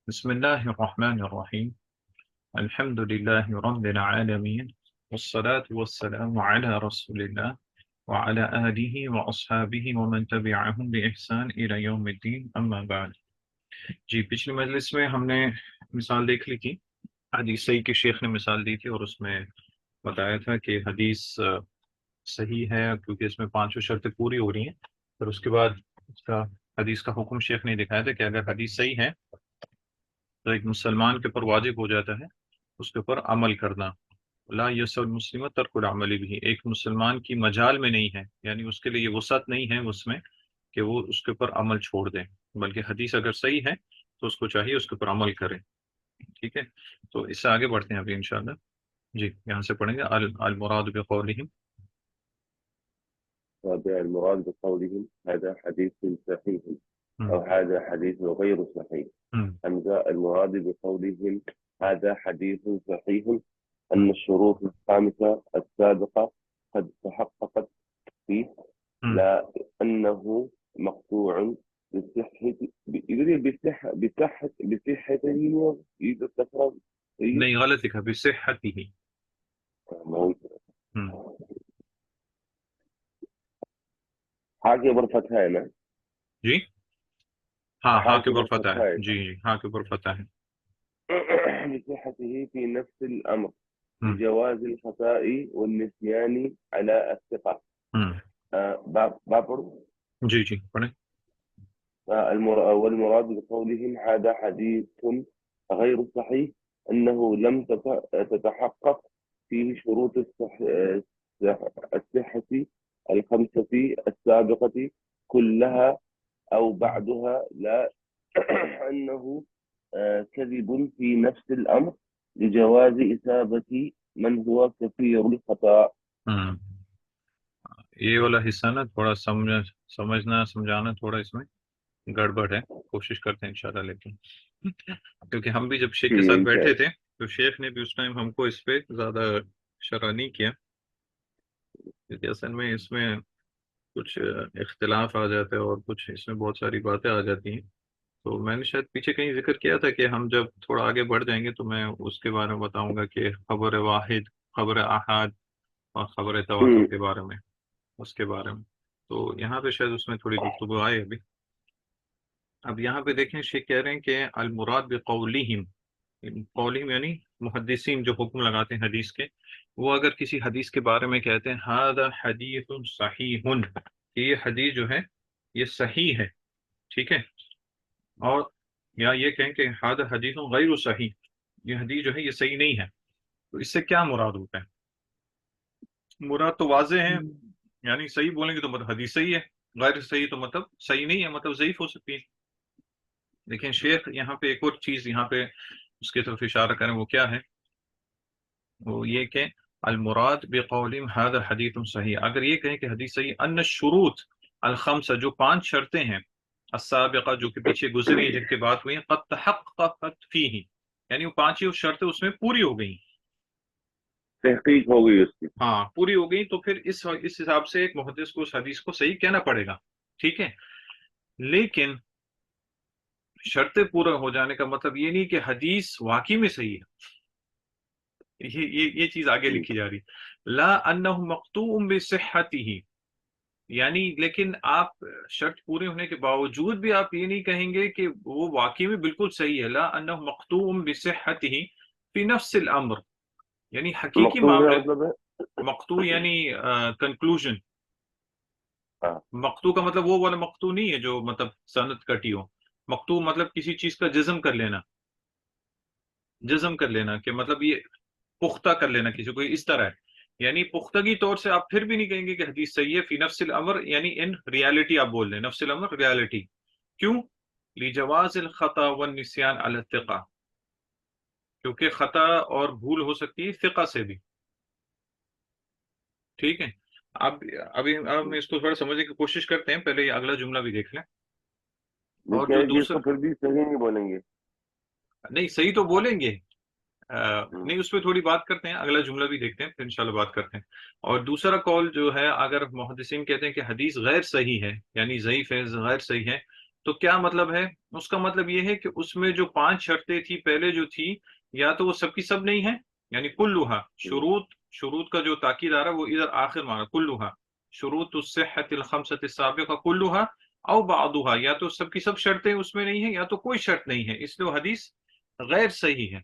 بسم الله الرحمن الرحيم. الحمد لله رب العالمين، والصلاة والسلام على رسول الله وعلى آله وأصحابه ومن تبعهم بإحسان إلى يوم الدين، أما بعد. جی پچھلی مجلس میں ہم نے مثال دیکھ لی تھی، حدیث صحیح کی شیخ نے مثال دی تھی اور اس میں بتایا تھا کہ حدیث صحیح ہے کیونکہ اس میں پانچوں شرطیں پوری ہو رہی ہیں. پھر اس کے بعد اس کا حدیث کا حکم شیخ نے دکھایا تھا کہ اگر حدیث صحیح ہے تو ایک مسلمان کے اوپر واجب ہو جاتا ہے اس کے اوپر عمل کرنا. لا یسع المسلم ترک العمل بھی، ایک مسلمان کی مجال میں نہیں ہے، یعنی اس کے لیے یہ وسعت نہیں ہے اس میں کہ وہ اس کے اوپر عمل چھوڑ دیں، بلکہ حدیث اگر صحیح ہے تو اس کو چاہیے اس کے اوپر عمل کرے. ٹھیک ہے، تو اس سے آگے بڑھتے ہیں ابھی انشاءاللہ. جی یہاں سے پڑھیں گے المراد بقولہم. المراد بقولهم هذا حديث صحيح أو هذا حديث غير صحيح. حمزة المراد بقولهم هذا حديث صحيح أن الشروط الخامسة السابقة قد تحققت فيه، لا أنه مقطوع بصحته نہیں غلط لکھا، بصحته. ہاں کے اوپر فتح ہے نا؟ جی ہاں، ہاں کے اوپر فتح ہے. جی جی ہاں کے اوپر فتح ہے. بصحته في نفس الأمر بجواز الخطأ والنسيان على الثقة. باب جی جی پڑھیں. والمراد بقولهم هذا حديث غير صحيح أنه لم تتحقق فيه شروط الصحة الخمسة السابقة كلها أو بعدها، لا أنه كذب في نفس الأمر لجواز إصابة من هو كثير الخطأ. یہ والا حصہ نا تھوڑا سمجھنا سمجھانا تھوڑا اس میں گڑبڑ ہے، کوشش کرتے ہیں انشاءاللہ. لیکن کیونکہ ہم بھی جب شیخ کے ساتھ بیٹھے تھے تو شیخ نے بھی اس ٹائم ہم کو اس پہ زیادہ شرح نہیں کیا، کیونکہ اصل میں اس میں کچھ اختلاف آ جاتا ہے اور کچھ اس میں بہت ساری باتیں آ جاتی ہیں. تو میں نے شاید پیچھے کہیں ذکر کیا تھا کہ ہم جب تھوڑا آگے بڑھ جائیں گے تو میں اس کے بارے میں بتاؤں گا کہ خبر واحد، خبر احاد اور خبر تواتر کے بارے میں، اس کے بارے میں. تو یہاں پہ شاید اس میں تھوڑی گفتگو آئے ابھی. اب یہاں پہ دیکھیں شیخ کہہ رہے ہیں کہ المراد بقولہم، قولہم یعنی محدثین جو حکم لگاتے ہیں حدیث کے، وہ اگر کسی حدیث کے بارے میں کہتے ہیں ھذا حدیث صحیح، کہ یہ حدیث جو ہے یہ صحیح ہے، ٹھیک ہے، اور یا یہ کہیں کہ ھذا حدیث غیر صحیح، یہ حدیث جو ہے یہ صحیح نہیں ہے، تو اس سے کیا مراد ہوتا ہے؟ مراد تو واضح ہے، یعنی صحیح بولیں گے تو مطلب حدیث صحیح ہے، غیر صحیح تو مطلب صحیح نہیں ہے، مطلب ضعیف ہو سکتی ہے. لیکن شیخ یہاں پہ ایک اور چیز یہاں پہ اس کی طرف اشارہ کریں، وہ کیا ہے؟ وہ یہ کہ المراد بقولہم ھذا حدیث صحیح، اگر یہ کہیں کہ حدیث صحیح، ان الشروط الخمسہ، جو 5 شرطیں ہیں، السابقہ جو کہ پیچھے گزری ہیں، جن کے بات ہوئی ہیں، قد تحققت فیہ، یعنی وہ 5 شرطیں اس میں پوری ہو گئی، تحقیق ہو گئی اس کی، ہاں پوری ہو گئی. تو پھر اس حساب سے ایک محدث کو اس حدیث کو صحیح کہنا پڑے گا، ٹھیک ہے. لیکن شرطیں پورا ہو جانے کا مطلب یہ نہیں کہ حدیث واقعی میں صحیح ہے. یہ چیز آگے لکھی جا رہی، لا انہ مقطوع بصحتہ، یعنی لیکن آپ شرط پورے ہونے کے باوجود بھی آپ یہ نہیں کہیں گے کہ وہ واقعی میں بالکل صحیح ہے. لا انہ مقطوع بصحتہ فی نفس الامر، یعنی حقیقی معاملے. مقطوع یعنی کنکلوژن. مقطوع کا مطلب وہ والا مقطوع نہیں ہے جو مطلب سند کٹی ہو. مقطوع مطلب کسی چیز کا جزم کر لینا، جزم کر لینا کہ مطلب یہ پختہ کر لینا کسی کو، اس طرح ہے. یعنی پختگی طور سے آپ پھر بھی نہیں کہیں گے کہ حدیث صحیح ہے فی نفس الامر، یعنی ان ریالٹی آپ بول دیں، نفس الامر ریالٹی. کیوں؟ لجواز الخطا والنسیان علی الثقہ، کیونکہ خطا اور بھول ہو سکتی ہے ثقہ سے بھی، ٹھیک ہے. ابھی اس کو تھوڑا سمجھنے کی کوشش کرتے ہیں، پہلے یہ اگلا جملہ بھی دیکھ لیں. اور جو دوسرا، پھر بھی صحیح نہیں بولیں گے، نہیں صحیح تو بولیں گے، نہیں اس پہ تھوڑی بات کرتے ہیں، اگلا جملہ بھی دیکھتے ہیں پھر انشاءاللہ بات کرتے ہیں. اور دوسرا قول جو ہے، اگر محدثین کہتے ہیں کہ حدیث غیر صحیح ہے، یعنی ضعیف ہے، غیر صحیح ہے، تو کیا مطلب ہے اس کا؟ مطلب یہ ہے کہ اس میں جو 5 شرطیں تھی پہلے جو تھی، یا تو وہ سب کی سب نہیں ہے، یعنی کلھا شروط کا جو تاکید آ رہا ہے وہ ادھر آخر مانا کلھا شروط الصحۃ الخمسۃ السابقہ کلھا او بعضھا، یا تو سب کی سب شرطیں اس میں نہیں ہے یا تو کوئی شرط نہیں ہے، اس لیے وہ حدیث غیر صحیح ہے۔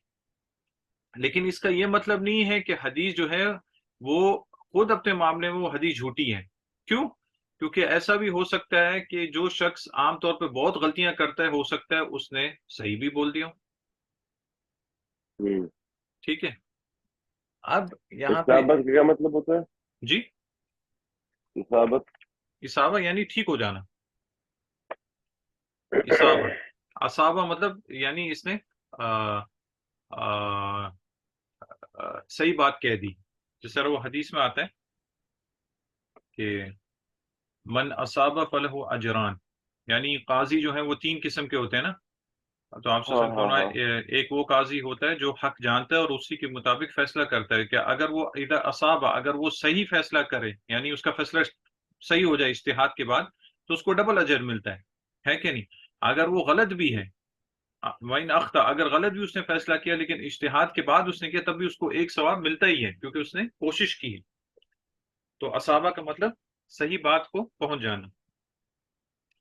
لیکن اس کا یہ مطلب نہیں ہے کہ حدیث جو ہے وہ خود اپنے معاملے میں وہ حدیث جھوٹی ہے۔ کیوں؟ کیونکہ ایسا بھی ہو سکتا ہے کہ جو شخص عام طور پہ بہت غلطیاں کرتا ہے، ہو سکتا ہے اس نے صحیح بھی بول دیا ہو۔ ٹھیک ہے، اب یہاں پہ اصابت کا کیا مطلب ہوتا ہے؟ جی، اصابت اصابہ یعنی ٹھیک ہو جانا، اصابہ اصابہ مطلب یعنی اس نے صحیح بات کہہ دی، جس طرح وہ حدیث میں آتا ہے کہ من اصابہ فلہ اجران، یعنی قاضی جو ہے وہ 3 قسم کے ہوتے ہیں نا، تو آپ سے ہاں ہاں ہاں ایک وہ قاضی ہوتا ہے جو حق جانتا ہے اور اسی کے مطابق فیصلہ کرتا ہے کہ اگر وہ ادھر اصابہ، اگر وہ صحیح فیصلہ کرے یعنی اس کا فیصلہ صحیح ہو جائے اجتہاد کے بعد، تو اس کو ڈبل اجر ملتا ہے کہ نہیں؟ اگر وہ غلط بھی ہے، وَإِنْ أَخْطَأَ، اگر غلط بھی اس نے فیصلہ کیا لیکن اجتہاد کے بعد اس نے کیا، تب بھی اس کو ایک ثواب ملتا ہی ہے کیونکہ اس نے کوشش کی ہے۔ تو اصابہ کا مطلب صحیح بات کو پہنچ جانا۔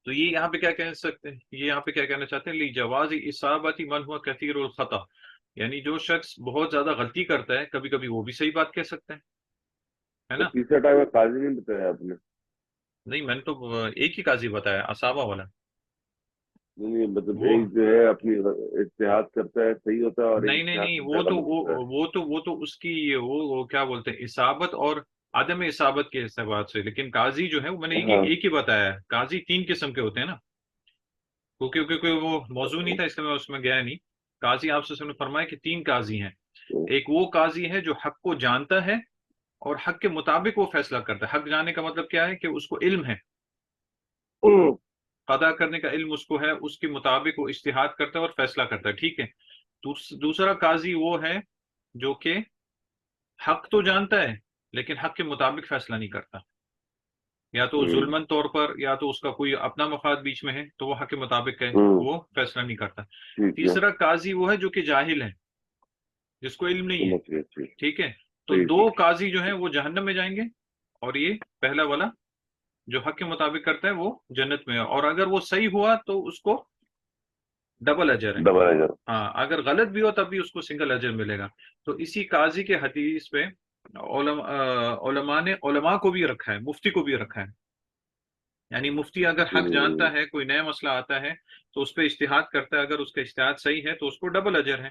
تو یہ یہاں پہ کیا کہہ سکتے ہیں، یہ یہاں پہ کیا کہنا چاہتے ہیں، لِجَوَازِ إِصَابَةِ مَنْ هُوَ كَثِيرُ الْخَطَأ، یعنی جو شخص بہت زیادہ غلطی کرتا ہے کبھی کبھی وہ بھی صحیح بات کہہ سکتا ہے تو نا؟ تیسرا ٹائم میں قاضی نہیں بتایا آپ نے؟ نہیں، میں نے تو ایک ہی قاضی بتایا، اصابہ والا۔ نہیں مطلب وہ ایک جو ہے اپنی اجتہاد کرتا ہے صحیح ہوتا ہے، اور ایک نہیں نہیں اجتہاد نہیں، کرتا ہے غلط ہوتا ہے۔ وہ تو اس کی وہ کیا بولتے ہیں، اصابت اور عدم اصابت کے اعتبار سے، لیکن قاضی جو ہے وہ میں نے ہاں ایک ہی بتایا ہے، قاضی 3 قسم کے ہوتے ہیں نا، کیونکہ وہ موضوع نہیں تھا اس لیے میں اس میں گیا نہیں۔ قاضی آپ سے نے فرمایا کہ 3 قاضی ہیں، ایک وہ قاضی ہے جو حق کو جانتا ہے اور حق کے مطابق وہ فیصلہ کرتا ہے۔ حق جاننے کا مطلب کیا ہے کہ اس کو علم ہے، قضا کرنے کا علم اس کو ہے، اس کے مطابق وہ اجتہاد کرتا ہے اور فیصلہ کرتا ہے، ٹھیک ہے۔ دوسرا قاضی وہ ہے جو کہ حق تو جانتا ہے لیکن حق کے مطابق فیصلہ نہیں کرتا، یا تو ظلمن طور پر یا تو اس کا کوئی اپنا مفاد بیچ میں ہے تو وہ حق کے مطابق ہے، وہ فیصلہ نہیں کرتا۔ ٹھیک ہے، تیسرا قاضی وہ ہے جو کہ جاہل ہے، جس کو علم نہیں ہے، سمجھ گیا، ٹھیک ٹھیک ہے۔ تو ٹھیک 2 ٹھیک۔ قاضی جو ہیں وہ جہنم میں جائیں گے، اور یہ پہلا والا جو حق کے مطابق کرتا ہے وہ جنت میں ہے، اور اگر وہ صحیح ہوا تو اس کو ڈبل اجر ہے، ڈبل اجر۔ ہاں اگر غلط بھی ہو تب بھی اس کو سنگل اجر ملے گا۔ تو اسی قاضی کے حدیث پہ علماء کو بھی رکھا ہے، مفتی کو بھی رکھا ہے، یعنی مفتی اگر حق جانتا ہے، کوئی نیا مسئلہ آتا ہے تو اس پہ اجتہاد کرتا ہے، اگر اس کا اجتہاد صحیح ہے تو اس کو ڈبل اجر ہے،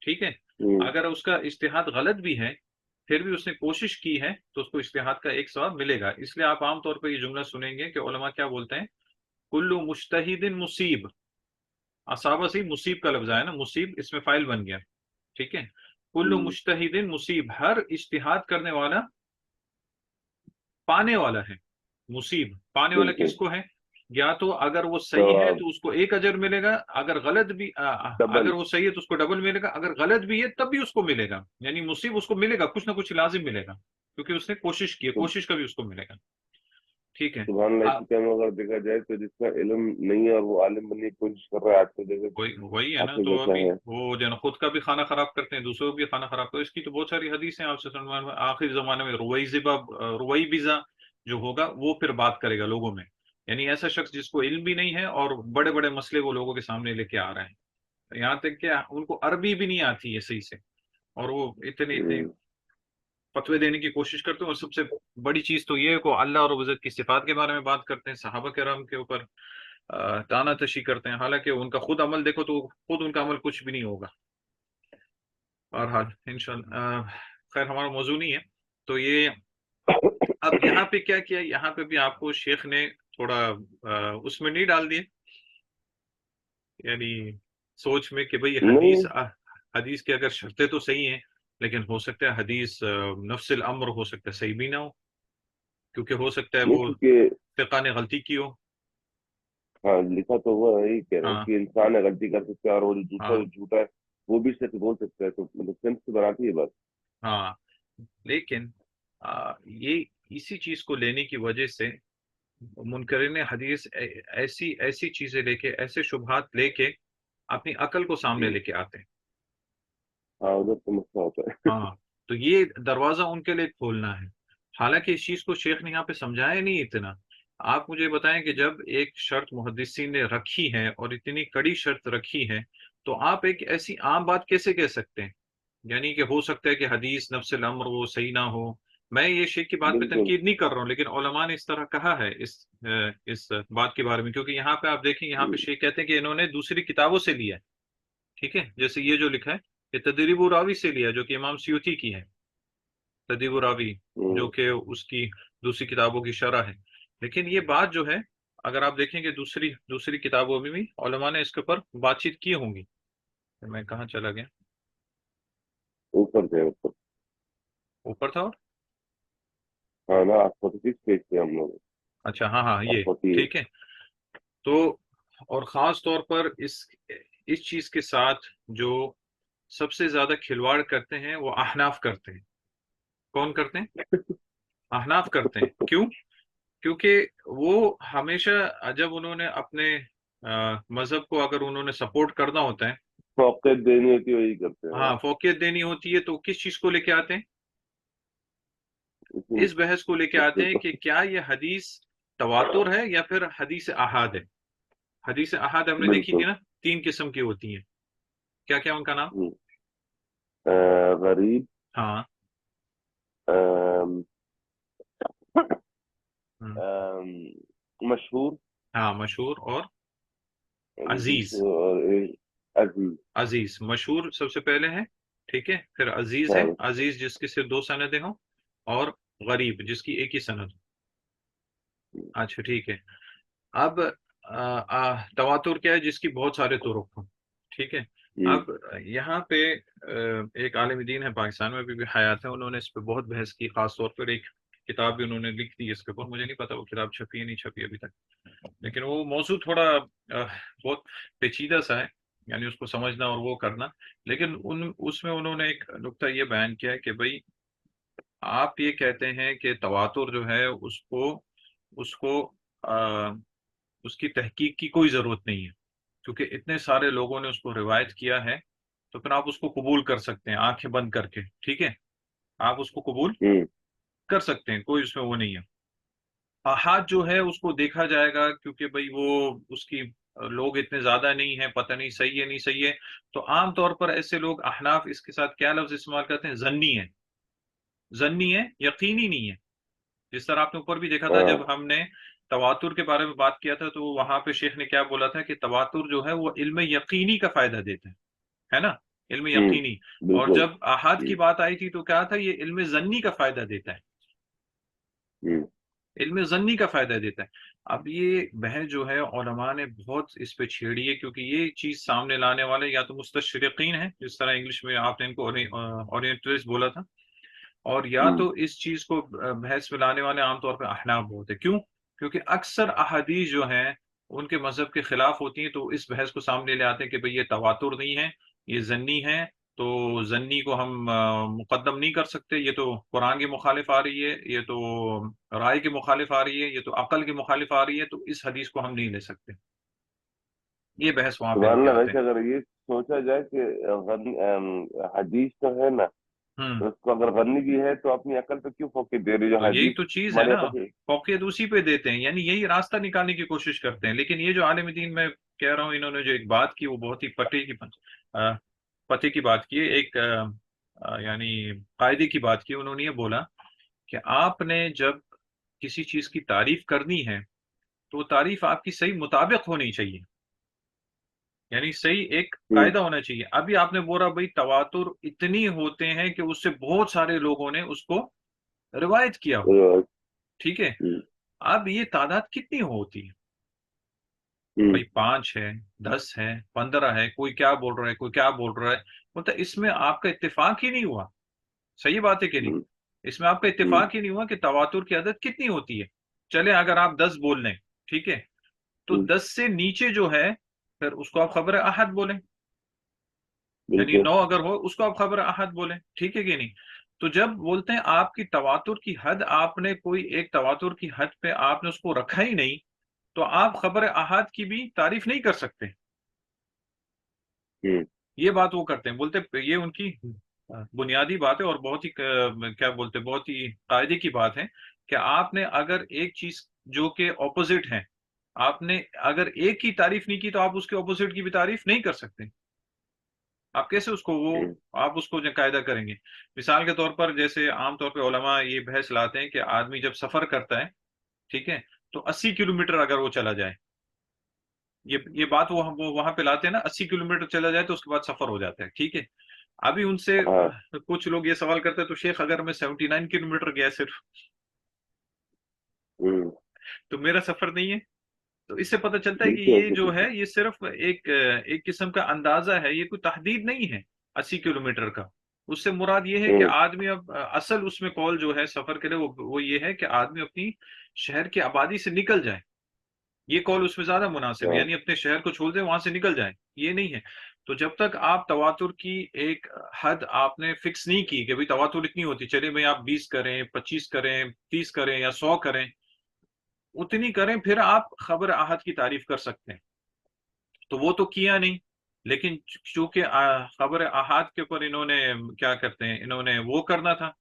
ٹھیک ہے۔ اگر اس کا اجتہاد غلط بھی ہے پھر بھی اس نے کوشش کی ہے تو اس کو اجتہاد کا ایک ثواب ملے گا۔ اس لیے آپ عام طور پہ یہ جملہ سنیں گے کہ علماء کیا بولتے ہیں، کل مجتہد مصیب، اصابہ سے مصیب کا لفظ آیا نا، مصیب اس میں فائل بن گیا، ٹھیک ہے۔ کل مجتہد مصیب، ہر اجتہاد کرنے والا پانے والا ہے، مصیب پانے والا بالکل کس کو ہے؟ یا تو اگر وہ صحیح ہے تو اس کو ایک اجر ملے گا، اگر غلط بھی ڈبل۔ اگر وہ صحیح ہے تو اس کو ڈبل ملے گا، اگر غلط بھی ہے تب بھی اس کو ملے گا، یعنی مصیب اس کو ملے گا، کچھ نہ کچھ لازم ملے گا کیونکہ اس نے کوشش کی ہے، کوشش کا بھی اس کو ملے گا، ٹھیک ہے۔ سبحان اللہ، اسی ٹائم اگر دیکھا جائے تو جس کا علم نہیں ہے اور وہ عالم بننے کی کوشش کر رہا ہے، آج کے جگہ وہی ہے آپ نا، کے تو جیسا ابھی ہے۔ وہ جو ہے نا خود کا بھی کھانا خراب کرتے ہیں، دوسروں کو بھی کھانا خراب کرتے ہیں، اس کی تو بہت ساری حدیث ہیں آپ سے آخری زمانے میں روئی بیزا جو ہوگا وہ پھر بات کرے گا لوگوں میں، یعنی ایسا شخص جس کو علم بھی نہیں ہے اور بڑے بڑے مسئلے وہ لوگوں کے سامنے لے کے آ رہے ہیں، یہاں تک کہ ان کو عربی بھی نہیں آتی ہے صحیح سے، اور وہ اتنے فتوے دینے کی کوشش کرتے ہیں، اور سب سے بڑی چیز تو یہ ہے کہ اللہ اور عزت کی صفات کے بارے میں بات کرتے ہیں، صحابہ کرام کے اوپر تانا تشی کرتے ہیں، حالانکہ ان کا خود عمل دیکھو تو خود ان کا عمل کچھ بھی نہیں ہوگا۔ بہرحال انشاءاللہ خیر ہمارا موضوع نہیں ہے، تو یہ اب یہاں پہ کیا کیا، یہاں پہ بھی آپ کو شیخ نے تھوڑا اس میں نہیں ڈال دیے، یعنی سوچ میں کہ بھئی نہیں حدیث کی اگر شرطیں تو صحیح ہیں لیکن ہو سکتا ہے حدیث نفس الامر ہو سکتا ہے صحیح بھی نہ ہو، کیونکہ ہو سکتا ہے نہیں، وہ کیونکہ فقہ نے غلطی کی ہو۔ ہاں لکھا تو ہوا ہے، یہی کہہ رہے ہیں ہاں کہ انسان ہے غلطی کر سکتا ہے، اور وہ جو دوسرا ہاں جو جھوٹا ہے وہ بھی سچ بول سکتا ہے، تو مطلب سینس سے بناتی ہے بات۔ ہاں، لیکن یہ اسی چیز کو لینے کی وجہ سے منکرین حدیث ایسی ایسی چیزیں لے کے، ایسے شبہات لے کے اپنی عقل کو سامنے لے کے آتے ہیں. ہاں ادھر تو مسئلہ ہوتا ہے. ہاں، تو یہ دروازہ ان کے لیے کھولنا ہے. حالانکہ اس چیز کو شیخ نے یہاں پہ سمجھایا نہیں اتنا. آپ مجھے بتائیں کہ جب ایک شرط محدثین نے رکھی ہے اور اتنی کڑی شرط رکھی ہے، تو آپ ایک ایسی عام بات کیسے کہہ سکتے ہیں؟ یعنی کہ ہو سکتا ہے کہ حدیث نفس الامر وہ صحیح نہ ہو. میں یہ شیخ کی بات پہ بالکل. تنقید نہیں کر رہا ہوں، لیکن علماء نے اس طرح کہا ہے اس بات کے بارے میں. کیونکہ یہاں پہ آپ دیکھیں، یہاں پہ شیخ کہتے ہیں کہ انہوں نے دوسری کتابوں سے لیا ہے. ٹھیک ہے، جیسے یہ جو لکھا ہے یہ تدریب الراوی سے لیا ہے، جو کہ امام سیوطی کی ہے، تدریب الراوی، جو کہ اس کی دوسری کتابوں کی شرح ہے. لیکن یہ بات جو ہے، اگر آپ دیکھیں کہ دوسری کتابوں میں بھی علماء نے اس کے اوپر بات چیت کی ہوں گی. میں کہاں چلا گیا؟ اوپر تھے اوپر. اوپر تھا. اور ہاں نا 46 پیج تھے ہم لوگ. اچھا، ہاں ہاں، یہ 48. ٹھیک ہے. تو اور خاص طور پر اس چیز کے ساتھ جو سب سے زیادہ کھلواڑ کرتے ہیں وہ احناف کرتے ہیں. کون کرتے ہیں؟ احناف کرتے ہیں. کیوں؟ کیونکہ وہ ہمیشہ جب انہوں نے اپنے مذہب کو اگر انہوں نے سپورٹ کرنا ہوتا ہے، فوقیت دینی ہوتی ہے وہی کرتے ہیں. ہاں، فوقیت دینی ہوتی ہے، تو کس چیز کو لے کے آتے ہیں؟ اسی اس بحث کو لے کے آتے مسئلے ہیں کو. کہ کیا یہ حدیث تواتر ہے یا پھر حدیث احاد ہے. حدیث احاد ہم نے دیکھی بالکل. تھی نا، 3 قسم کی ہوتی ہیں. کیا کیا ان کا نام؟ غریب. ہاں. آم، ہم، آم، مشہور. ہاں، مشہور اور عزیز. مشہور اور عزیز. عزیز، مشہور سب سے پہلے ہے، ٹھیک ہے. پھر عزیز ہے، ہاں. عزیز جس کی صرف 2 سندیں ہوں، اور غریب جس کی ایک ہی سند ہو. اچھا ٹھیک ہے. اب تواتر کیا ہے؟ جس کی بہت سارے طرق ہوں. ٹھیک ہے. اب یہاں پہ ایک عالم دین ہے پاکستان میں بھی حیات ہے، انہوں نے اس پہ بہت بحث کی. خاص طور پر ایک کتاب بھی انہوں نے لکھ دی اس کے اوپر. مجھے نہیں پتا وہ کتاب چھپی ہے نہیں چھپی ابھی تک، لیکن وہ موضوع تھوڑا بہت پیچیدہ سا ہے، یعنی اس کو سمجھنا اور وہ کرنا. لیکن اس میں انہوں نے ایک نقطہ یہ بیان کیا ہے کہ بھائی، آپ یہ کہتے ہیں کہ تواتر جو ہے اس کو اس کی تحقیق کی کوئی ضرورت نہیں ہے، کیونکہ اتنے سارے لوگوں نے اس کو روایت کیا ہے. تو پھر آپ اس کو قبول کر سکتے ہیں آنکھیں بند کر کے. ٹھیک ہے، آپ اس کو قبول کر سکتے ہیں، کوئی اس میں وہ نہیں ہے. احاد جو ہے اس کو دیکھا جائے گا، کیونکہ بھئی وہ اس کی لوگ اتنے زیادہ نہیں ہیں، پتہ نہیں صحیح ہے نہیں صحیح ہے. تو عام طور پر ایسے لوگ احناف اس کے ساتھ کیا لفظ استعمال کرتے ہیں؟ ظنی ہے. ظنی ہے، یقینی نہیں ہے. جس طرح آپ نے اوپر بھی دیکھا تھا جب ہم نے تواتر کے بارے میں بات کیا تھا، تو وہاں پہ شیخ نے کیا بولا تھا کہ تواتر جو ہے وہ علم یقینی کا فائدہ دیتا ہے نا، علم یقینی. اور بالکل. جب احاد کی بات آئی تھی تو کیا تھا؟ یہ علم ظنی کا فائدہ دیتا ہے، علم ظنی کا فائدہ دیتا ہے. اب یہ بحث جو ہے علماء نے بہت اس پہ چھیڑی ہے، کیونکہ یہ چیز سامنے لانے والے یا تو مستشرقین ہیں، جس طرح انگلش میں آپ نے ان کو اورینٹلسٹ بولا تھا، اور یا تو اس چیز کو بحث میں لانے والے عام طور پہ احناف ہوتے. کیوں؟ کیونکہ اکثر احادیث جو ہیں ان کے مذہب کے خلاف ہوتی ہیں، تو اس بحث کو سامنے لے آتے ہیں کہ بھئی یہ تواتر نہیں ہے، یہ ظنی ہے. تو ظنی کو ہم مقدم نہیں کر سکتے، یہ تو قرآن کے مخالف آ رہی ہے، یہ تو رائے کے مخالف آ رہی ہے، یہ تو عقل کے مخالف آ رہی ہے، تو اس حدیث کو ہم نہیں لے سکتے. یہ بحث وہاں پہ لے سبحان کے اللہ. آتے ویسے اگر یہ سوچا جائے کہ حدیث تو ہے نا، ہیں. تو اس کو اگر غنی بھی ہے تو اپنی عقل پہ کیوں فوقیت دے رہی جو تو یہی حدیث تو چیز ہے ہمارے نا، پاس. فوقیت اسی پہ دیتے ہیں، یعنی یہی راستہ نکالنے کی کوشش کرتے ہیں. لیکن یہ جو عالم دین میں کہہ رہا ہوں، انہوں نے جو ایک بات کی وہ بہت ہی پتے کی بات کی. ایک یعنی قاعدے کی بات کی. انہوں نے یہ بولا کہ آپ نے جب کسی چیز کی تعریف کرنی ہے تو وہ تعریف آپ کی صحیح مطابق ہونی چاہیے، یعنی صحیح ایک قاعدہ ہونا چاہیے. ابھی آپ نے بولا بھائی تواتر اتنی ہوتے ہیں کہ اس سے بہت سارے لوگوں نے اس کو روایت کیا ہو. ٹھیک ہے. اب یہ تعداد کتنی ہوتی ہے؟ بھائی 5 ہے، 10 ہے، 15 ہے، کوئی کیا بول رہا ہے، کوئی کیا بول رہا ہے. مطلب اس میں آپ کا اتفاق ہی نہیں ہوا. صحیح بات ہے کہ نہیں؟ اس میں آپ کا اتفاق ہی نہیں ہوا کہ تواتر کی عدد کتنی ہوتی ہے. چلے اگر آپ 10 بول لیں، ٹھیک ہے، تو 10 سے نیچے جو ہے پھر اس کو آپ خبر احد بولیں، یعنی 9 اگر ہو اس کو آپ خبر احد بولیں. ٹھیک ہے کہ نہیں؟ تو جب بولتے ہیں آپ کی تواتر کی حد، آپ نے کوئی ایک تواتر کی حد پہ آپ نے اس کو رکھا ہی نہیں، تو آپ خبر احاد کی بھی تعریف نہیں کر سکتے۔ یہ بات وہ کرتے ہیں، بولتے یہ ان کی بنیادی بات ہے، اور بہت ہی کیا بولتے بہت ہی قاعدے کی بات ہے کہ آپ نے اگر ایک چیز جو کہ اپوزٹ ہے، آپ نے اگر ایک کی تعریف نہیں کی تو آپ اس کے اپوزٹ کی بھی تعریف نہیں کر سکتے۔ آپ کیسے اس کو آپ اس کو قاعدہ کریں گے؟ مثال کے طور پر جیسے عام طور پہ علماء یہ بحث لاتے ہیں کہ آدمی جب سفر کرتا ہے، ٹھیک ہے، تو 80 کلومیٹر اگر وہ چلا جائے، یہ بات وہ وہاں پہ لاتے ہیں نا، 80 کلومیٹر چلا جائے تو اس کے بعد سفر ہو جاتا ہے، ٹھیک ہے۔ ابھی ان سے کچھ لوگ یہ سوال کرتے ہیں تو شیخ اگر میں 79 کلومیٹر گیا صرف، تو میرا سفر نہیں ہے؟ تو اس سے پتہ چلتا ہے کہ یہ جو ہے یہ صرف ایک قسم کا اندازہ ہے، یہ کوئی تحدید نہیں ہے 80 کلومیٹر کا۔ اس سے مراد یہ ہے کہ آدمی اب اصل اس میں قول جو ہے سفر کرے وہ یہ ہے کہ آدمی اپنی شہر کی آبادی سے نکل جائے، یہ قول اس میں زیادہ مناسب ہے، یعنی اپنے شہر کو چھوڑ دیں، وہاں سے نکل جائیں، یہ نہیں ہے۔ تو جب تک آپ تواتر کی ایک حد آپ نے فکس نہیں کی کہ بھئی تواتر اتنی ہوتی، چلے بھئی آپ 20 کریں، 25 کریں، 30 کریں یا 100 کریں، اتنی کریں، پھر آپ خبر احد کی تعریف کر سکتے ہیں۔ تو وہ تو کیا نہیں، لیکن چونکہ خبر احاد کے اوپر انہوں نے کیا کرتے ہیں، انہوں نے وہ کرنا تھا،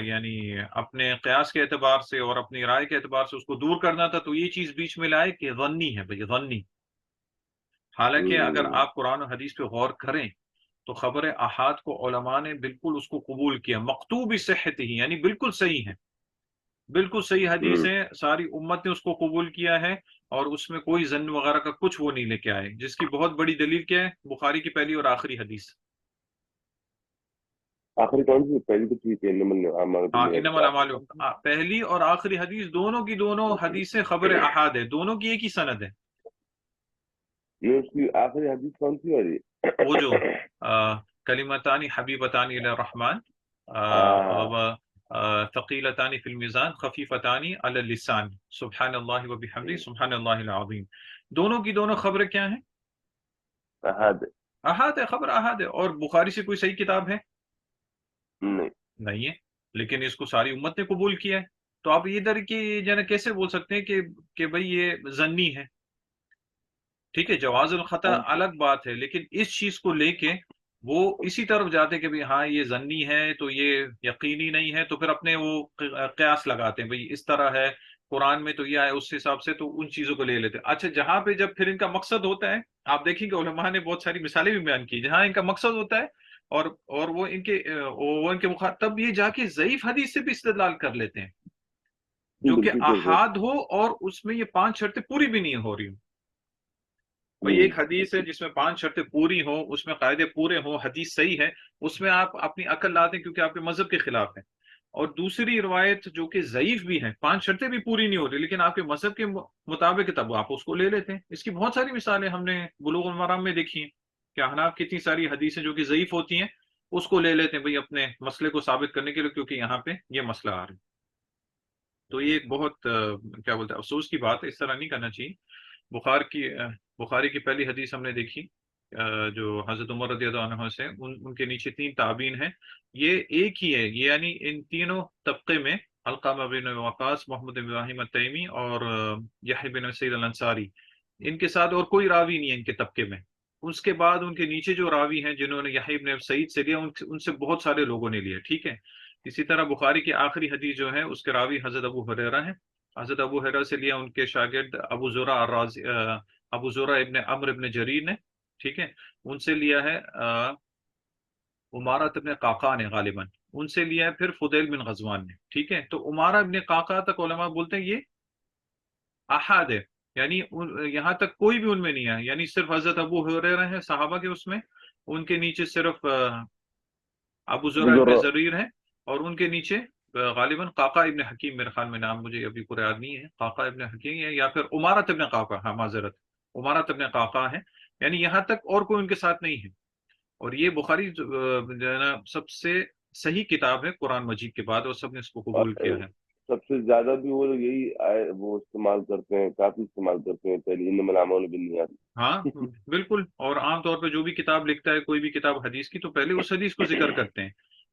یعنی اپنے قیاس کے اعتبار سے اور اپنی رائے کے اعتبار سے اس کو دور کرنا تھا، تو یہ چیز بیچ میں لائے کہ ظنی ہے بھئی، ظنی۔ حالانکہ اگر آپ قرآن و حدیث پہ غور کریں تو خبر احاد کو علماء نے بالکل اس کو قبول کیا، مکتوب صحت ہی، یعنی بالکل صحیح ہے، بالکل صحیح حدیث ہے، ساری امت نے اس کو قبول کیا ہے، اور اس میں کوئی ظن وغیرہ کا کچھ وہ نہیں لے کے آئے، جس کی بہت بڑی دلیل کیا ہے؟ بخاری کی پہلی اور آخری حدیث۔ آخری کون سی؟ پہلی تو ٹھیک ہے، ہاں، انما الاعمال، پہلی اور آخری حدیث دونوں کی دونوں حدیثیں خبر احاد ہے، دونوں کی ایک ہی سند ہے۔ یہ اس کی آخری حدیث کون سی والی؟ وہ جو کلمتانی حبیبتانی الی الرحمن ثقیلتانی فی المیزان خفیفتانی علی اللسان سبحان اللہ و بحمدہ سبحان اللہ العظیم، دونوں کی دونوں خبریں کیا ہیں؟ احاد احاد ہے، خبر احاد ہے۔ اور بخاری سے کوئی صحیح کتاب ہے؟ نہیں نہیں ہے، لیکن اس کو ساری امت نے قبول کیا ہے۔ تو آپ ادھر کی جانا کیسے بول سکتے ہیں کہ بھئی یہ ظنی ہے؟ ٹھیک ہے، جواز الخطا الگ بات ہے، لیکن اس چیز کو لے کے وہ اسی طرف جاتے کہ ہاں یہ ظنی ہے تو یہ یقینی نہیں ہے، تو پھر اپنے وہ قیاس لگاتے ہیں، بھئی اس طرح ہے قرآن میں تو یہ آئے، اس حساب سے تو ان چیزوں کو لے لیتے ہیں۔ اچھا، جہاں پہ جب پھر ان کا مقصد ہوتا ہے، آپ دیکھیں کہ علماء نے بہت ساری مثالیں بھی بیان کی جہاں ان کا مقصد ہوتا ہے اور وہ ان کے تب یہ جا کے ضعیف حدیث سے بھی استدلال کر لیتے ہیں، جو کہ احاد ہو اور اس میں یہ 5 شرطیں پوری بھی نہیں ہو رہی ہوں۔ بھئی ایک حدیث ہے جس میں 5 شرطیں پوری ہوں، اس میں قاعدے پورے ہوں، حدیث صحیح ہے، اس میں آپ اپنی عقل لاتے ہیں کیونکہ آپ کے مذہب کے خلاف ہے۔ اور دوسری روایت جو کہ ضعیف بھی ہے، 5 شرطیں بھی پوری نہیں ہو رہی، لیکن آپ کے مذہب کے مطابق تب آپ اس کو لے لیتے ہیں۔ اس کی بہت ساری مثالیں ہم نے بلوغ المرام میں دیکھی ہیں کہ احناف کی اتنی ساری حدیثیں جو کہ ضعیف ہوتی ہیں اس کو لے لیتے ہیں بھئی اپنے مسئلے کو ثابت کرنے کے لیے، کیونکہ یہاں پہ یہ مسئلہ آ رہا ہے۔ تو یہ ایک بہت کیا بولتے ہیں افسوس کی بات ہے، اس طرح نہیں کرنا چاہیے۔ بخاری کی پہلی حدیث ہم نے دیکھی جو حضرت عمر رضی اللہ عنہ سے، ان کے نیچے 3 تابعین ہیں، یہ ایک ہی ہے، یعنی ان تینوں طبقے میں علقمہ بن وقاص، محمد بن ابراہیم التیمی اور یحییٰ بن سعید الانصاری، ان کے ساتھ اور کوئی راوی نہیں ہے ان کے طبقے میں۔ اس کے بعد ان کے نیچے جو راوی ہیں جنہوں نے یحییٰ بن سعید سے لیا، ان سے بہت سارے لوگوں نے لیا، ٹھیک ہے۔ اسی طرح بخاری کی آخری حدیث جو ہے اس کے راوی حضرت ابو ہریرہ ہیں، حضرت ابو ہریرہ سے لیا ان کے شاگرد ابو زرع ابن عمرو ابن جریر نے، ٹھیک ہے۔ ان سے لیا ہے عمارہ ابن قعقاع نے غالباً، ان سے لیا ہے پھر فضیل بن غزوان نے، ٹھیک ہے۔ تو عمارہ ابن قعقاع تک علماء بولتے ہیں یہ احاد ہے، یعنی یہاں تک کوئی بھی ان میں نہیں ہے، یعنی صرف حضرت ابو ہریرہ ہیں صحابہ کے، اس میں ان کے نیچے صرف ابو زرع ابن جریر ہیں، اور ان کے نیچے غالباً قعقاع ابن حکیم، میرے خیال میں نام مجھے ابھی پورا یاد نہیں ہے، قعقاع ابن حکیم ہے یا پھر عمارۃ ابن قعقاع، ہاں معذرت، عمارۃ ابن قعقاع ہے، یعنی یہاں تک اور کوئی ان کے ساتھ نہیں ہے۔ اور یہ بخاری جو ہے نا سب سے صحیح کتاب ہے قرآن مجید کے بعد، اور سب نے اس کو قبول کیا ہے۔ سب سے زیادہ بھی وہ یہی وہ استعمال کرتے ہیں، کافی استعمال کرتے ہیں پہلے انما الاعمال بالنیات۔ ہاں بالکل، اور عام طور پہ جو بھی کتاب لکھتا ہے کوئی بھی کتاب حدیث کی، تو پہلے اس حدیث کو ذکر کرتے ہیں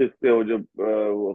قصے ہو جب وہ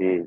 ہوں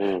ہاں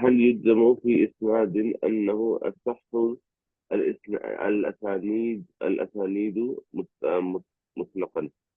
هل يلزم في إسناد أنه أصح الأسانيد مطلقا؟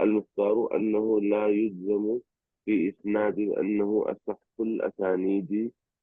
المختار أنه لا يلزم في إسناد أنه أصح الأسانيد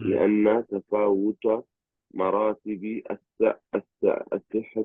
لأن تفاوت مراتب الصحة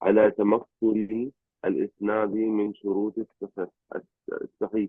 على تمكن الإسناد من شروط الصحيح.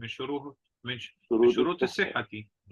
من شروط من شروط شروط الصحة. الصحة।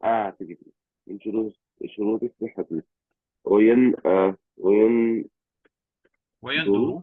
تجد من شروط الصحة وين وينظر ويندرو.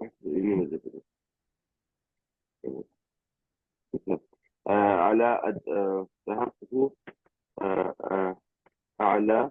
إني ما ذكرت. على تحقق آه، أعلى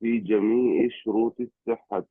في جميع شروط الصحة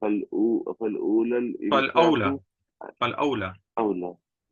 فالأولى فالأولى الإمساك فالأولى. أولى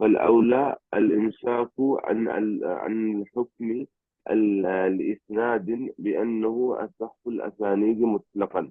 فالأولى الإمساك عن الحكم الإسناد بأنه أصح الأسانيد مطلقا.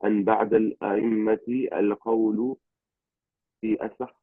عن بعض الأئمة القول في أصح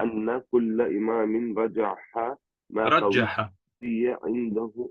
أن كل إمام رجح ما قوي رجح عنده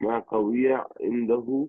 ما قوي عنده.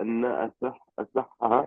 أن أصحها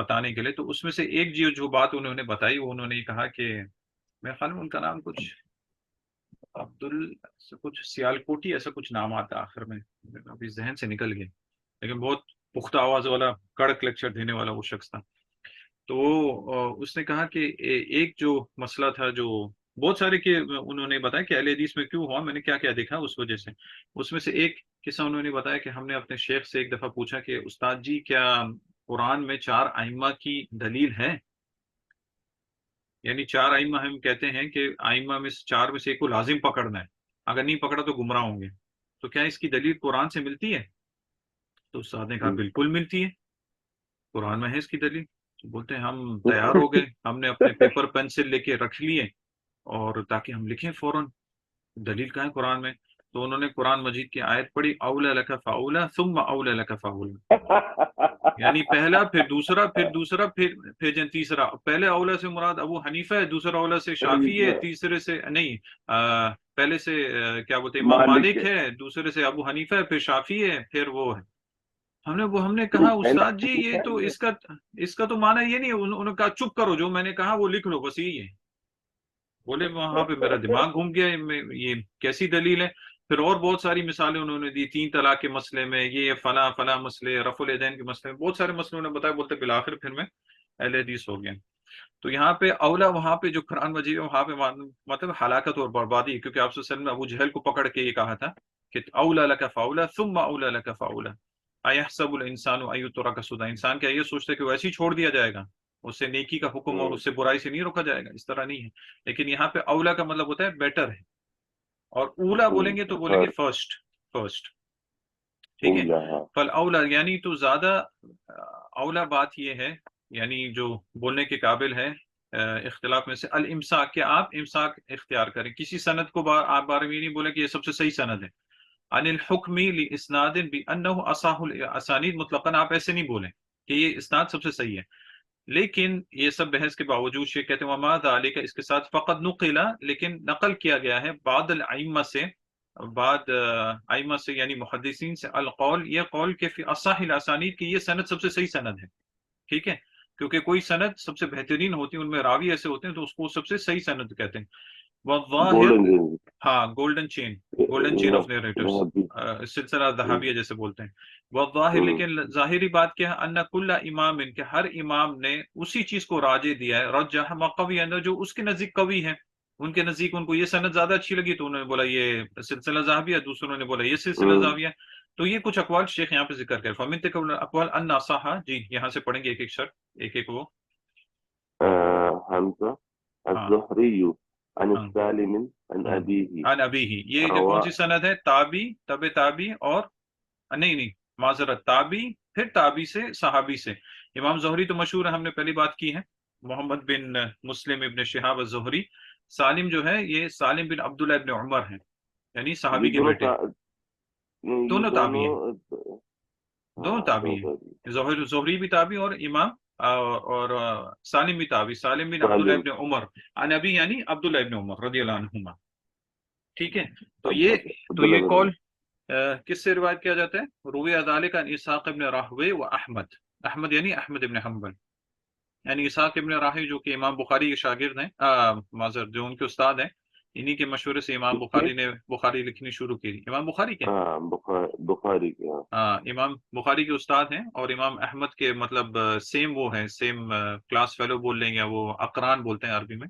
بتانے کے لیے. تو اس میں سے ایک جو بات انہوں نے بتائی وہ انہوں نے کہا کہ میرے خیال میں ان کا نام کچھ کچھ سیالکوٹی ایسا کچھ نام آتا آخر میں, ابھی ذہن سے نکل گیا, لیکن بہت پختہ آواز والا کڑک لیکچر دینے والا وہ شخص تھا. تو اس نے کہا کہ ایک جو مسئلہ تھا جو بہت سارے کہ انہوں نے بتایا کہ اہل حدیث میں کیوں ہوا, میں نے کیا کیا دیکھا اس وجہ سے. اس میں سے ایک قصہ انہوں نے بتایا کہ ہم نے اپنے شیخ سے ایک دفعہ پوچھا کہ استاد جی کیا قرآن میں 4 ائمہ کی دلیل ہے؟ یعنی 4 ائمہ ہم کہتے ہیں کہ ائمہ میں سے 4 میں سے ایک کو لازم پکڑنا ہے, اگر نہیں پکڑا تو گمراہ ہوں گے, تو کیا اس کی دلیل قرآن سے ملتی ہے؟ تو استاد نے کہا بالکل ملتی ہے, قرآن میں ہے اس کی دلیل. تو بولتے ہیں ہم تیار ہو گئے, ہم نے اپنے پیپر پینسل لے کے رکھ لیے اور تاکہ ہم لکھیں فوراً دلیل کہاں ہے قرآن میں. تو انہوں نے قرآن مجید کی آیت پڑھی, اولا لک فاولا ثم اولا لک فاولا, یعنی پہلا پھر دوسرا پھر دوسرا پھر تیسرا. پہلے اولا سے مراد ابو حنیفہ ہے, دوسرا اولا سے شافعی ہے, تیسرے سے نہیں پہلے سے کیا بولتے ہیں امام مالک ہے, دوسرے سے ابو حنیفہ ہے, پھر شافعی ہے, پھر وہ ہے. ہم نے کہا استاد جی یہ تو اس کا تو معنی یہ نہیں ہے. انہوں نے کہا چپ کرو, جو میں نے کہا وہ لکھ لو, بس یہی ہے. بولے وہاں پہ میرا دماغ گھوم گیا, یہ کیسی دلیل ہے. پھر اور بہت ساری مثالیں انہوں نے دی, 3 طلاق کے مسئلے میں, یہ فلاں فلاں مسئلے, رفع الیدین کے مسئلے میں, بہت سارے مسئلے انہوں نے بتایا. بولتے بالآخر پھر میں اہل حدیث ہو گیا. تو یہاں پہ اولا وہاں پہ جو قرآن مجید ہے وہاں پہ مطلب ہلاکت اور بربادی, کیونکہ آپ صلی اللہ علیہ وسلم نے ابو جہل کو پکڑ کے یہ کہا تھا کہ اولا لک فاولا ثم اولا لک فاولا ایحسب الانسان ان یترک سدی, انسان کیا یہ سوچتے کہ وہ ایسے ہی چھوڑ دیا جائے گا, اس سے نیکی کا حکم اور اس سے برائی سے نہیں روکا جائے گا؟ اس طرح نہیں ہے. لیکن یہاں پہ اولا کا مطلب ہوتا ہے بیٹر ہے, اور اولا بولیں گے تو بولیں گے فرسٹ, ٹھیک ہے. فل اولا یعنی تو زیادہ اولا بات یہ ہے, یعنی جو بولنے کے قابل ہے اختلاف میں سے الامساک, کہ آپ امساک اختیار کریں. کسی سند کو آپ بارے میں یہ نہیں بولے کہ یہ سب سے صحیح سند ہے. عن الحکم لاسناد بانه اصح الاسانید, مطلقاً آپ ایسے نہیں بولیں کہ یہ اسناد سب سے صحیح ہے. لیکن یہ سب بحث کے باوجود شیخ کہتے ہیں وما ذالک, اس کے ساتھ فقط نقلا, لیکن نقل کیا گیا ہے بعض الائمہ سے, بعد ائمہ سے یعنی محدثین سے, القول یہ قول کہ فی اصح الاسانید, کہ یہ سند سب سے صحیح سند ہے. ٹھیک ہے, کیونکہ کوئی سند سب سے بہترین ہوتی ہے, ان میں راوی ایسے ہوتے ہیں تو اس کو سب سے صحیح سند کہتے ہیں. والظاہر, ہاں گولڈن چین آف نیریٹرز, سلسلہ ذہبیہ جیسے بولتے ہیں. والظاہر, لیکن ظاہری بات کیا ہے, ان کل امام, کہ ہر امام نے اسی چیز کو راجح دیا ہے, رجح ما قوی, جو اس کے نزدیک قوی ہے. ان کے نزدیک ان کو یہ سند زیادہ اچھی لگی تو انہوں نے بولا یہ سلسلہ ذہبیہ, دوسروں نے بولا یہ سلسلہ ذہبیہ. تو یہ کچھ اقوال شیخ یہاں پہ ذکر کرے. فمن تلک الاقوال ان صح, جی یہاں سے پڑھیں گے ایک ایک شرط, ایک ایک وہ. حمزہ الزہری عن السالم عن ابیہ, عن ابیہ, یہ جو کون سی سند ہے؟ تابی, تب تابی, اور نہیں معذرت, تابی پھر تابی سے صحابی سے. امام زہری تو مشہور ہے, ہم نے پہلی بات کی ہے, محمد بن مسلم ابن شہاب الزہری. سالم جو ہے یہ سالم بن عبداللہ ابن عمر ہیں, یعنی صحابی کے بیٹے. دونوں تابی ہیں, دونوں تابی ہیں, زہری بھی تابی اور امام اور سالم بھی تابی, سالم بن عبداللہ ابن عمر عن ابی, یعنی عبداللہ ابن عمر رضی اللہ عنہما. ٹھیک ہے, تو یہ قول کس سے روایت کیا جاتا ہے؟ روی ذالک عن اسحاق ابن راہوی و احمد, احمد یعنی احمد ابن حنبل, یعنی اسحاق ابن راہوی جو کہ امام بخاری کے شاگرد ہیں, معذر جو ان کے استاد ہیں, انہی کے مشورے سے امام بخاری نے بخاری لکھنی شروع کی. امام بخاری کے بخاری کے امام بخاری کے استاد ہیں, اور امام احمد کے مطلب سیم وہ ہیں, سیم کلاس فیلو بول لیں گے, وہ اقران بولتے ہیں عربی میں,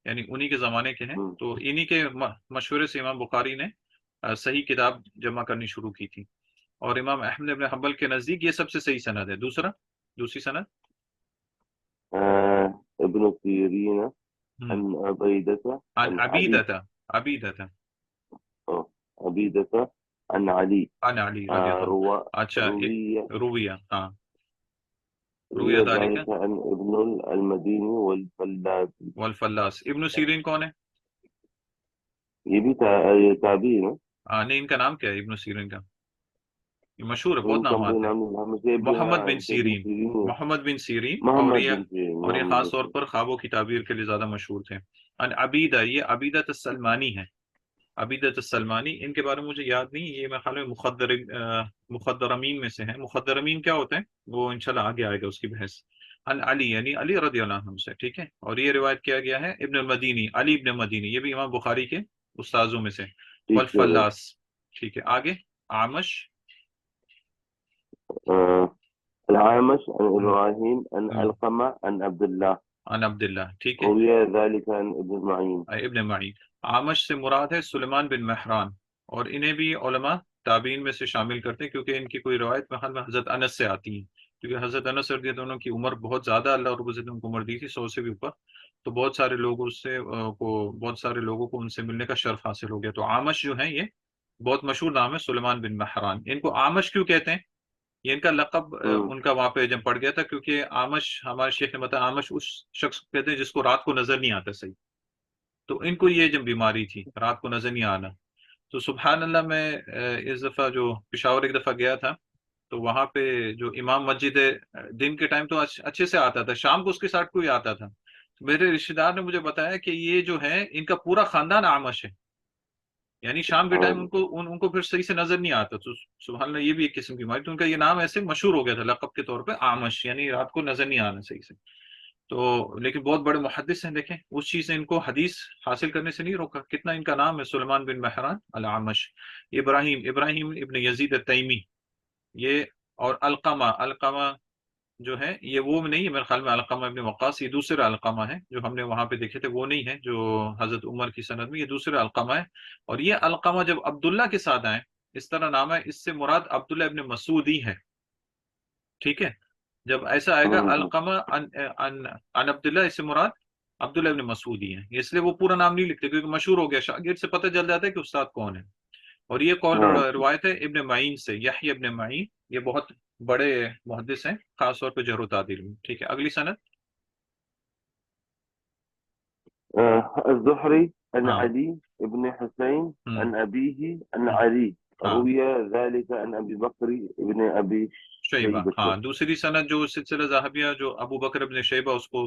یعنی انہی کے زمانے کے ہیں. تو انہی کے مشورے سے امام بخاری نے صحیح کتاب جمع کرنی شروع کی تھی. اور امام احمد بن حنبل کے نزدیک یہ سب سے صحیح سند ہے. دوسری سند ابن سیرین عن عبیدہ عن عبیدہ عن علی عن علی رضی اللہ عنہ. اچھا, رویہ, ہاں رویہ ذالک عن ابن المدینی والفلاس. ابن سیرین کون ہے؟ یہ بھی تابعی ہے نا؟ نہیں, ان کا نام کیا ہے ابن سیرین کا؟ یہ مشہور ہے, بہت نام آتے ہیں. محمد بن سیرین, اور یہ خاص طور پر خوابوں کی تعبیر کے لیے زیادہ مشہور تھے. ان عبیدہ, یہ عبیدۃ السلمانی ہے, عبیدۃ السلمانی. ان کے بارے میں مجھے یاد نہیں, یہ میں خیال میں مخدرمین میں سے ہیں. مخدرمین کیا ہوتے ہیں وہ انشاءاللہ آگے آئے گا اس کی بحث. ان علی یعنی علی رضی اللہ عنہ سے، ٹھیک ہے، اور یہ روایت کیا گیا ہے ابن المدینی، علی ابن مدینی، یہ بھی امام بخاری کے استاذوں میں سے، ٹھیک ہے بھائی. والفلاس، ٹھیک ہے، آگے عامش، العامش عن إبراهيم عن ہم، علقمة عن عبد الله عن عبداللہ، ٹھیک ہے، روي ذلك عن ابن معين. ابن معین، عامش سے مراد ہے سلیمان بن مہران، اور انہیں بھی علماء تابعین میں سے شامل کرتے ہیں، کیونکہ ان کی کوئی روایت محل میں حضرت انس سے آتی ہیں، کیونکہ حضرت انس رضی اللہ عنہ کی عمر بہت زیادہ، اللہ رب العزت نے ان کو عمر دی تھی 100 سے بھی اوپر، تو بہت سارے لوگ اس سے بہت سارے لوگوں کو ان سے ملنے کا شرف حاصل ہو گیا، تو عامش جو ہیں یہ بہت مشہور نام ہے سلیمان بن مہران، ان کو عامش کیوں کہتے ہیں؟ یہ ان کا لقب ان کا وہاں پہ جب پڑ گیا تھا، کیونکہ عامش، ہمارے شیخ نے بتایا عامش اس شخص کو کہتے ہیں جس کو رات کو نظر نہیں آتا صحیح، تو ان کو یہ جب بیماری تھی رات کو نظر نہیں آنا، تو سبحان اللہ میں اس دفعہ جو پشاور ایک دفعہ گیا تھا، تو وہاں پہ جو امام مسجد ہے، دن کے ٹائم تو اچھے سے آتا تھا، شام کو اس کے ساتھ کوئی آتا تھا، تو میرے رشتہ دار نے مجھے بتایا کہ یہ جو ہے ان کا پورا خاندان آمش ہے، یعنی شام کے ٹائم ان کو پھر صحیح سے نظر نہیں آتا، تو سبحان اللہ یہ بھی ایک قسم کی بیماری، تو ان کا یہ نام ایسے مشہور ہو گیا تھا لقب کے طور پہ آمش، یعنی رات کو نظر نہیں آنا صحیح سے، تو لیکن بہت بڑے محدث ہیں، دیکھیں اس چیز نے ان کو حدیث حاصل کرنے سے نہیں روکا، کتنا ان کا نام ہے سلیمان بن مہران العامش، ابراہیم ابن یزید التیمی، یہ، اور القمہ جو ہے یہ وہ نہیں ہے میرے خیال میں، علقمہ ابن وقاص یہ دوسرا علقمہ ہے، جو ہم نے وہاں پہ دیکھے تھے وہ نہیں ہے جو حضرت عمر کی سند میں، یہ دوسرا علقمہ ہے، اور یہ علقمہ جب عبداللہ کے ساتھ آئے اس طرح نام ہے، اس سے مراد عبداللہ ابن مسعود ہی ہے، ٹھیک ہے، جب ایسا آئے گا علقمہ ان عبداللہ، اس سے مراد عبداللہ ابن مسعود ہی ہے، اس لیے وہ پورا نام نہیں لکھتے کیونکہ مشہور ہو گیا، شاگرد سے پتہ چل جاتا ہے کہ استاد کون ہے، اور یہ قول روایت ہے ابن معین سے، یحیی ابن معین، یہ بہت بڑے محدث ہیں خاص طور پہ جرح و تعدیل میں، ٹھیک ہے، اگلی سند، الزهري عن ہاں، علي بن حسين ہم، عن أبيه عن ہم، علي ہاں، روي ذلك عن أبي بكر بن أبي شیبہ، ہاں، شيبة. دوسری سند جو سلسلہ ذهبیہ جو ابو بکر ابن شیبہ اس کو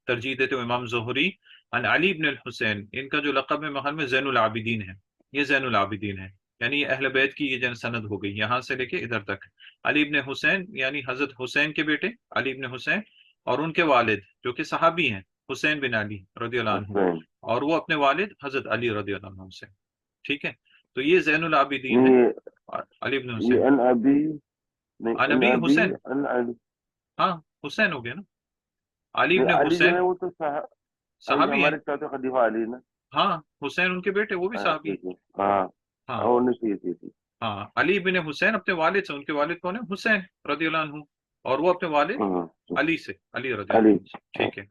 ترجیح دیتے ہوئے امام زہری، عن علی ابن الحسین، ان کا جو لقب ہے محل میں زین العابدین ہے، یہ زین العابدین ہے، یعنی یہ اہل بیت کی یہ جن سند ہو گئی یہاں سے لے کے ادھر تک، علی ابن حسین یعنی حضرت حسین کے بیٹے علی ابن حسین، اور ان کے والد جو کہ صحابی ہیں حسین بن علی رضی اللہ عنہ، حسين اور وہ اپنے والد حضرت علی رضی اللہ عنہ سے، ٹھیک ہے، تو یہ زین العابدین ہے، يعني علی ابن حسین، عن أبي عن نبی حسین، أبي عن علي. ہاں حسین ہو گیا نا، علی ابن علي جو حسین ہے وہ تو علی صحابی ہیں، ہمارے چوتھے خلیفہ علی نا. ہاں حسین ان کے بیٹے وہ بھی صحابی ہیں، ٹھیک ہے. ہاں ہاں، وہ نہیں ٹھیک ٹھیک. ہاں، علی بن حسین اپنے والد سے، ان کے والد کون ہیں حسین رضی اللہ عنہ، اور وہ اپنے والد ہاں علی سے، علی رضی اللہ علی. عنہ سے، ٹھیک ہے،